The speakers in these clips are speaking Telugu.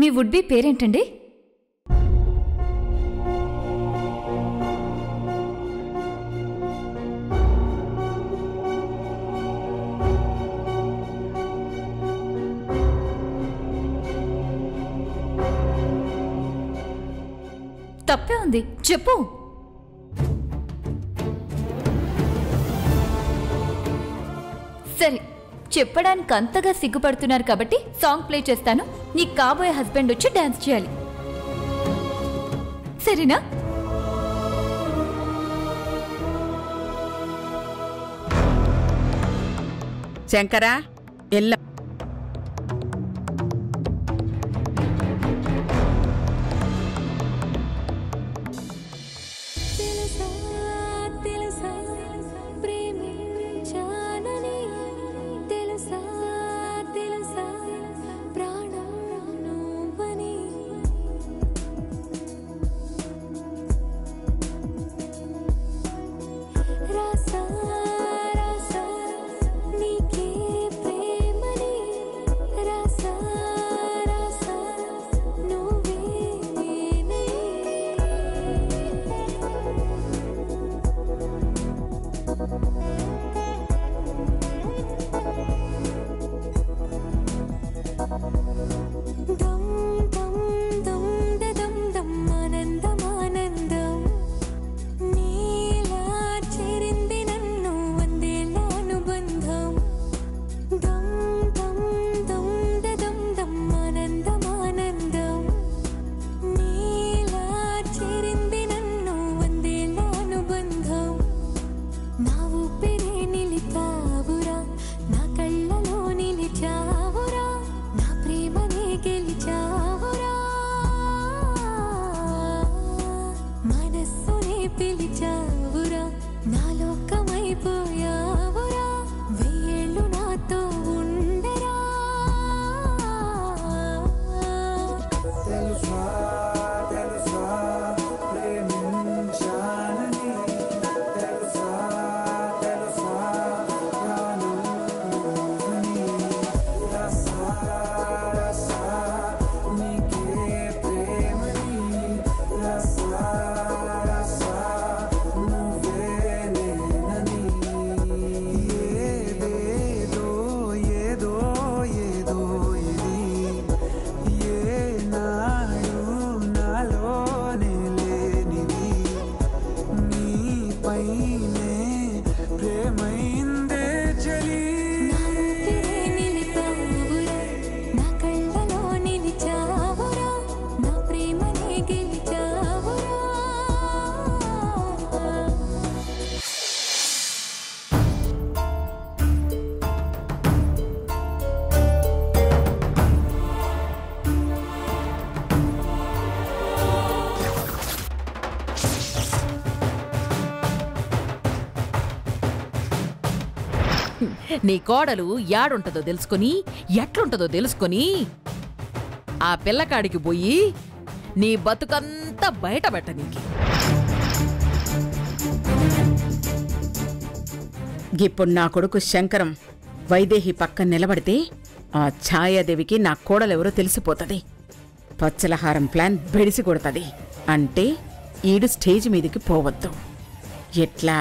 మీ వుడ్ బి పేరేంటండి? తప్పే ఉంది, చెప్పు. సరే, చెప్పడానికి అంతగా సిగ్గుపడుతున్నారు కాబట్టి సాంగ్ ప్లే చేస్తాను. నీ కాబోయే హస్బెండ్ వచ్చి డాన్స్ చేయాలి, సరేనా? శంకరా, ఎల్ల నీ కోడలు యాడుంటదో తెలుసుకొని, ఎట్లుంటదో తెలుసుకొని ఆ పిల్లకాడికి పోయి నీ బతుకంతా బయటపెట్ట. నీకి ఇప్పుడు నా కొడుకు శంకరం వైదేహి పక్కన నిలబడితే ఆ ఛాయాదేవికి నా కోడలెవరో తెలిసిపోతుంది. పచ్చలహారం ప్లాన్ బెడిసి కొడుతుంది. అంటే ఈడు స్టేజ్ మీదకి పోవద్దు. ఎట్లా?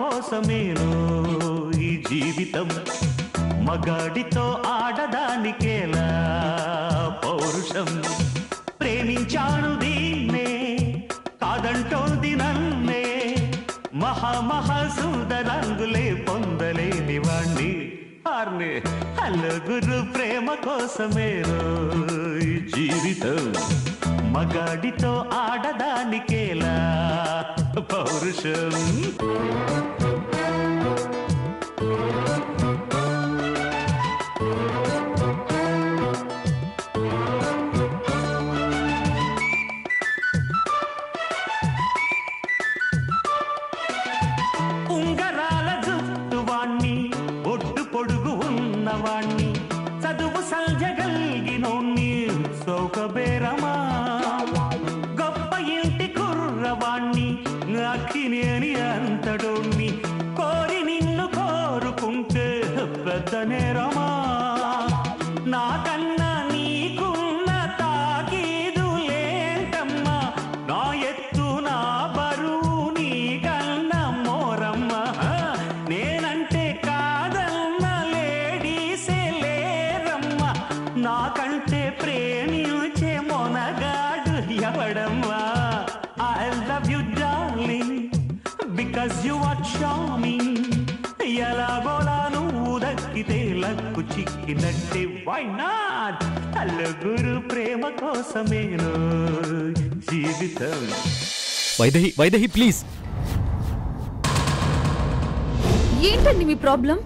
కోసమేను ఈ జీవితం మగాడితో ఆడదానికేలా పౌరుషం ప్రేమించాను దీన్నే కాదంటోంది నన్నే మహా సుందరంగులే పొందలేని వాణ్ణి ఆర్నే అలుగురు ప్రేమ కోసమేను ఈ జీవితం మగాడితో ఆడదానికేలా పౌరుషం ఉంగరాల జుట్టు వాణ్ణి ఒడ్డు పొడుగు ఉన్నవాణ్ణి చదువు సల్జగల్గినోణ్ణి సౌకబేరమా గొప్ప ఇంటి కుర్రవాణ్ణి అక్కినేని అంతడోణ్ణి కోరి నిన్ను కోరుకుంటే పెద్ద నేరమా నాకన్నా నీకున్న తాకీదు లేంటమ్మా నా ఎత్తు నా బరువు నీకన్నా మోరమ్మా నేనంటే కాదన్న లేడీసే లేరమ్మా నాకంటే ప్రేమించే Monagadu ఎవడమ్మా I love you darling because you are charming ఎలాగోలా నువ్వు దక్కితే లక్కు చిక్కినట్టే why not అలుగురు ప్రేమ కోసమేను జీవితం వైదేహి ప్లీజ్. ఏంటండి మీ ప్రాబ్లం?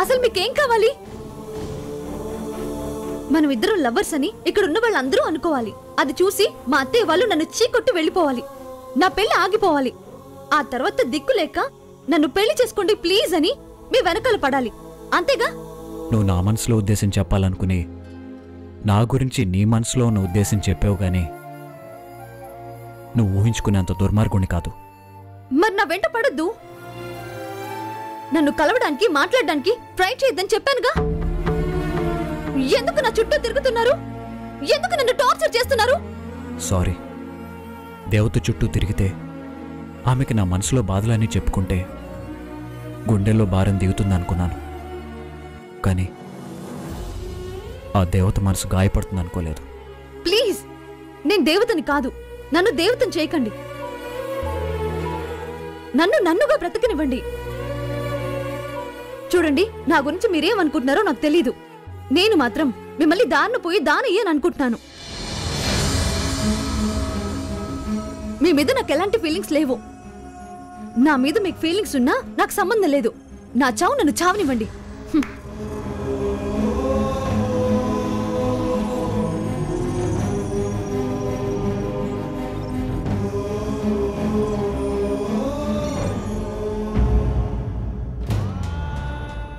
అసలు మీకేం కావాలి? మనం ఇద్దరు లవర్స్ అని ఇక్కడ ఉన్న వాళ్ళందరూ అనుకోవాలి. అది చూసి మా అత్తయ్య వాళ్ళు నన్ను చీకొట్టు వెళ్ళిపోవాలి. నా పెళ్లి ఆగిపోవాలి. ఆ తర్వాత దిక్కులేక నన్ను పెళ్లి చేసుకోండి ప్లీజ్ అని మీ వెనకాల పడాలి. అంతేగా? నువ్వు నా మనసులో ఉద్దేశం చెప్పాలనుకుని నా గురించి నీ మనసులో ఉన్న ఉద్దేశం చెప్పావు గానీ నువ్వు ఊహించుకునేంత దుర్మార్గుని కాదు. మరి నా వెంట పడొద్దు. నన్ను కలవడానికి మాట్లాడడానికి ట్రై చేయొద్దని చెప్పానుగా. ఎందుకు నా చుట్టూ తిరుగుతున్నారు? ఎందుకు నన్ను టార్చర్ చేస్తున్నారు? సారీ. దేవత చుట్టూ తిరిగితే ఆమెకి నా మనసులో బాధలన్నీ చెప్పుకుంటే గుండెల్లో భారం దిగుతుందనుకున్నాను. కానీ ఆ దేవత మనసు గాయపడుతుందనుకోలేదు. ప్లీజ్, నేను దేవతని కాదు. నన్ను దేవతని చేయకండి. నన్నుగా బ్రతకనివ్వండి. చూడండి, నా గురించి మీరేమనుకుంటున్నారో నాకు తెలీదు. నేను మాత్రం మిమ్మల్ని దారిన పోయి దానయ్యని అనుకుంటున్నాను. మీ మీద నాకు ఎలాంటి ఫీలింగ్స్ లేవు. నా మీద మీకు ఫీలింగ్స్ ఉన్నా నాకు సంబంధం లేదు. నా చావు నన్ను చావనివ్వండి.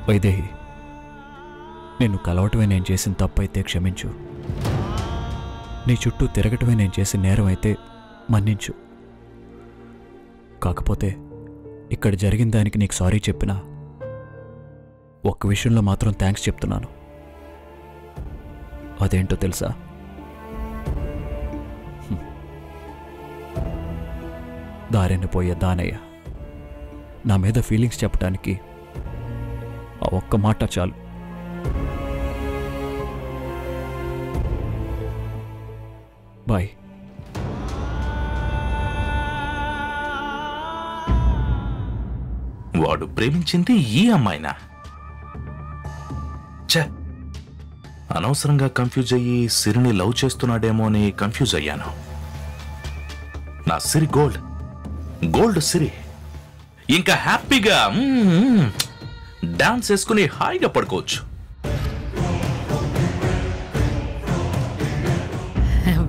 వైదేహి, నిన్ను కలవటమే నేను చేసిన తప్పైతే క్షమించు. నీ చుట్టూ తిరగటమే నేను చేసిన నేరం అయితే మన్నించు. కాకపోతే ఇక్కడ జరిగిన దానికి నీకు సారీ చెప్పినా ఒక్క విషయంలో మాత్రం థ్యాంక్స్ చెప్తున్నాను. అదేంటో తెలుసా? దారిన పోయే దానయ్య నా మీద ఫీలింగ్స్ చెప్పడానికి ఆ ఒక్క మాట చాలు. బాయ్. వాడు ప్రేమించింది ఈ అమ్మాయినా? ఛే, అనవసరంగా కన్ఫ్యూజ్ అయ్యి సిరిని లవ్ చేస్తున్నాడేమో అని కన్ఫ్యూజ్ అయ్యాను. నా సిరి గోల్డ్ సిరి ఇంకా హ్యాపీగా డాన్స్ వేసుకుని హాయిగా పడుకోవచ్చు.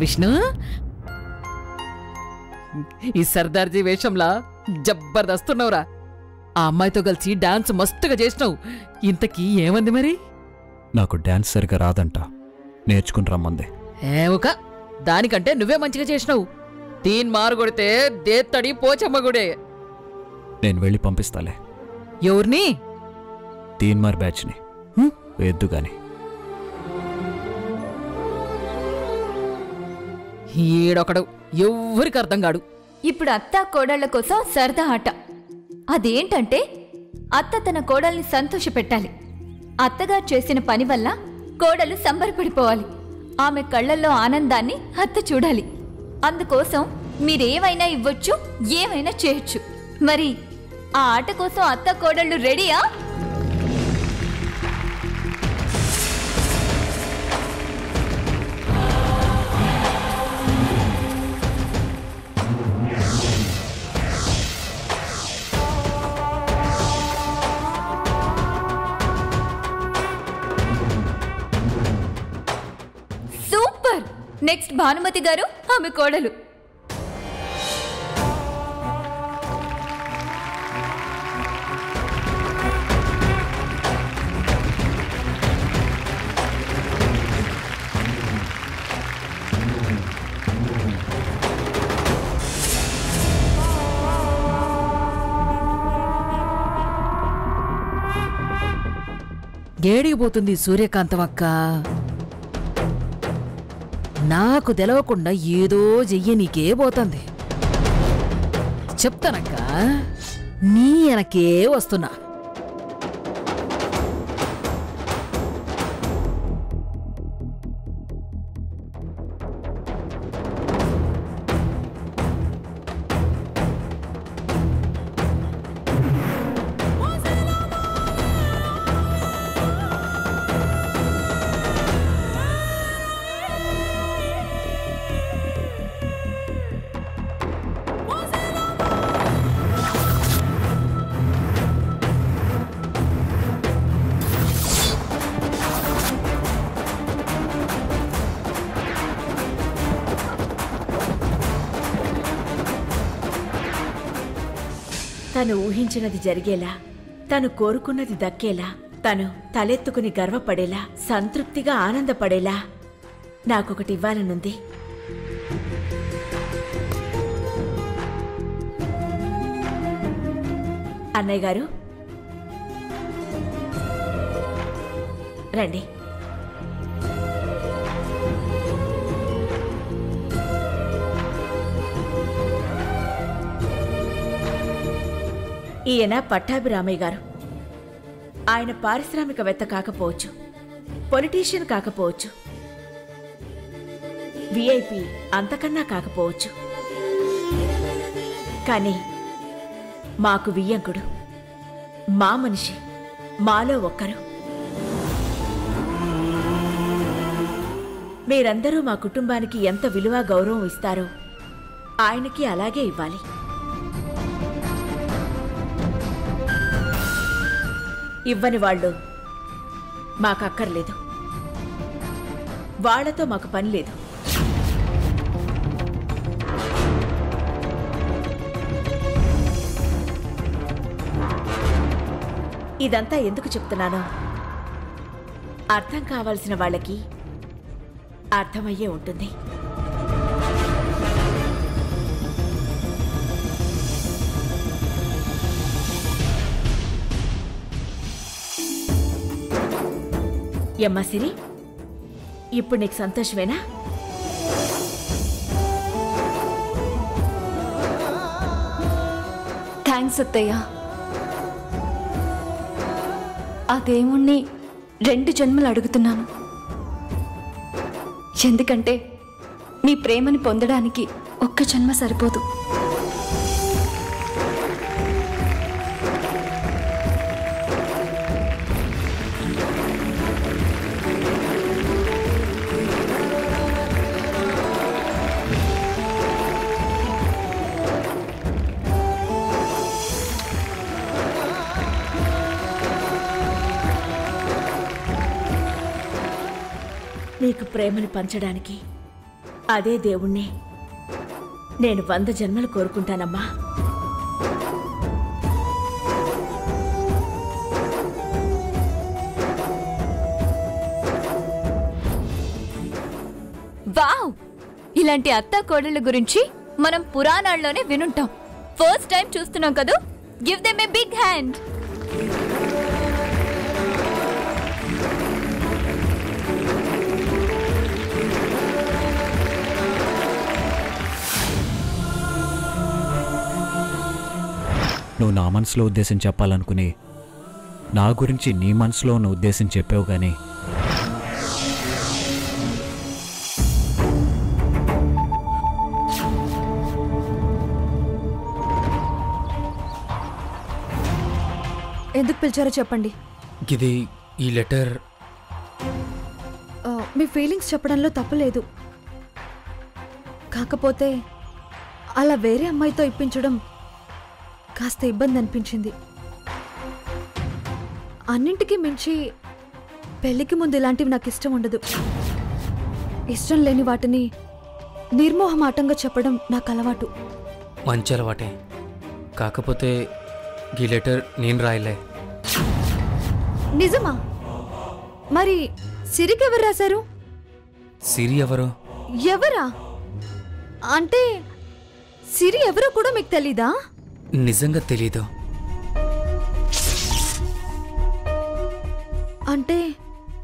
విష్ణు, ఈ సర్దార్జీ వేషంలా జబర్దస్తున్నావురా. ఆ అమ్మాయితో కలిసి డాన్స్ మస్తుగా చేసినావు. ఇంతకీ ఏమంది మరి? నాకు డాన్స్ సరిగా రాదంట, నేర్చుకుని రమ్మంది. ఏమొక దానికంటే నువ్వే మంచిగా చేసినావు. తీన్ మారు కొడితే దేత్తడి పోచమ్మ గుడే. నేను వెళ్ళి పంపిస్తాలే. ఎవరిని? తీన్మార్ బ్యాచ్ని వేద్దుగాని. ఈడొకడు ఎవ్వరికి అర్థం కాడు. ఇప్పుడు అత్తా కోడళ్ల కోసం సరదా ఆట. అదేంటంటే అత్త తన కోడల్ని సంతోషపెట్టాలి. అత్తగారు చేసిన పని వల్ల కోడలు సంబరపడిపోవాలి. ఆమె కళ్ళల్లో ఆనందాన్ని అత్త చూడాలి. అందుకోసం మీరేమైనా ఇవ్వచ్చు, ఏమైనా చేయొచ్చు. మరి ఆ ఆట కోసం అత్త కోడళ్ళు రెడీయా? సూపర్! నెక్స్ట్ భానుమతి గారు, ఆమె కోడలు. ఏడిగిపోతుంది సూర్యకాంతమక్క. నాకు తెలవకుండా ఏదో చెయ్య నీకే పోతుంది. చెప్తానక్క, నీ వెనకే వస్తున్నా. తను ఊహించినది జరిగేలా, తను కోరుకున్నది దక్కేలా, తను తలెత్తుకుని గర్వపడేలా, సంతృప్తిగా ఆనందపడేలా నాకొకటి ఇవ్వాలనుంది. అన్నయ్య గారు రండి. ఈయన పట్టాభిరామయ్య గారు. ఆయన పారిశ్రామికవేత్త కాకపోవచ్చు, పొలిటీషియన్ కాకపోవచ్చు, విఐపి అంతకన్నా కాకపోవచ్చు, కానీ మాకు వియ్యంకుడు, మా మనిషి, మాలో ఒక్కరు. మీరందరూ మా కుటుంబానికి ఎంత విలువ గౌరవం ఇస్తారో ఆయనకి అలాగే ఇవ్వాలి. ఇవ్వని వాళ్ళు మాకక్కర్లేదు, వాళ్లతో మాకు పని లేదు. ఇదంతా ఎందుకు చెప్తున్నానో అర్థం కావాల్సిన వాళ్ళకి అర్థమయ్యే ఉంటుంది. యమ్మా సిరి, ఇప్పుడు నీకు సంతోషమేనా? థ్యాంక్స్ అత్తయ్య. ఆ దేవుణ్ణి 2 జన్మలు అడుగుతున్నాను. ఎందుకంటే మీ ప్రేమని పొందడానికి 1 జన్మ సరిపోదు. నీకు ప్రేమను పంచడానికి అదే దేవుణ్ణే నేను 100 జన్మలు కోరుకుంటానమ్మా. వావ్! ఇలాంటి అత్తా కోడళ్ళ గురించి మనం పురాణాల్లోనే వినుంటాం. ఫస్ట్ టైం చూస్తున్నాం కదా. Give them a big hand. నువ్వు నా మనసులో ఉద్దేశం చెప్పాలనుకుని నా గురించి నీ మనసులో ఉన్న ఉద్దేశం చెప్పావు కానీ ఎందుకు పిలిచారో చెప్పండి. ఇది ఈ లెటర్ మీ ఫీలింగ్స్ చెప్పడంలో తప్పులేదు. కాకపోతే అలా వేరే అమ్మాయితో ఇప్పించడం కాస్త ఇబ్బంది అనిపించింది. అన్నింటికీ మించి పెళ్లికి ముందు ఇలాంటివి నాకు ఇష్టం ఉండదు. ఇష్టం లేని వాటిని నిర్మోహమాటంగా చెప్పడం నాకు అలవాటు. మంచి అలవాటే. కాకపోతే ఈ లెటర్ నేను రాయలే. నిజమా? మరి సిరికి ఎవరు రాశారు? సిరి ఎవరు? ఎవరా అంటే సిరి ఎవరో కూడా మీకు తెలీదా? నిజంగా తెలీదు. అంటే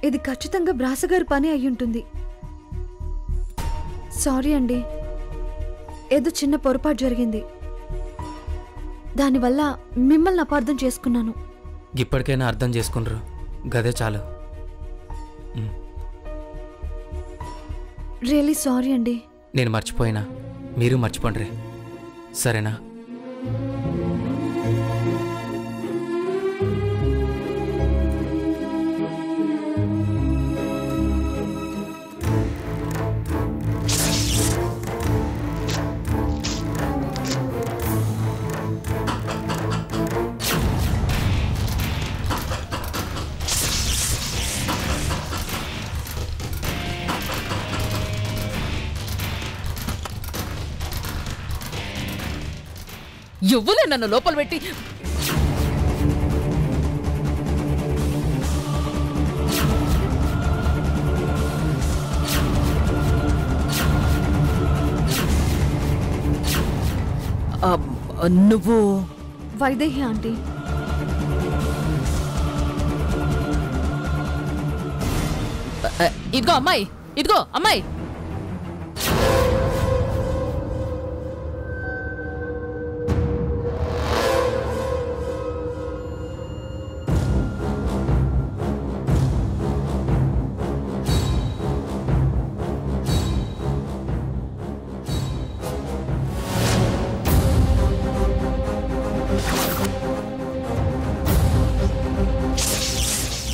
ఇది ఖచ్చితంగా బ్రాసగారి పని అయ్యుంటుంది. సారీ అండి, ఏదో చిన్న పొరపాటు జరిగింది. దానివల్ల మిమ్మల్ని అపార్థం చేసుకున్నాను. ఇప్పటికైనా అర్థం చేసుకున్నారు, గదే చాలు. రియలీ సారీ అండి. నేను మర్చిపోయినా మీరు మర్చిపోండి, సరేనా? ఎవ్వలే నన్ను లోపల పెట్టి నువ్వు వైదేహి ఆంటీ. ఇదిగో అమ్మాయి, ఇదిగో అమ్మాయి.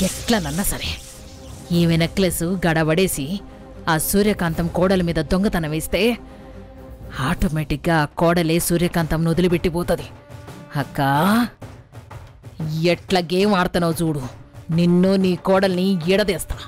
ఎట్లనన్నా సరే ఈమె నెక్లెస్ గడబడేసి ఆ సూర్యకాంతం కోడల మీద దొంగతనం వేస్తే ఆటోమేటిక్గా ఆ కోడలే సూర్యకాంతం వదిలిపెట్టిపోతుంది. అక్కా, ఎట్లా గేమ్ ఆడుతున్నావు చూడు, నిన్ను నీ కోడల్ని ఎడదేస్తా.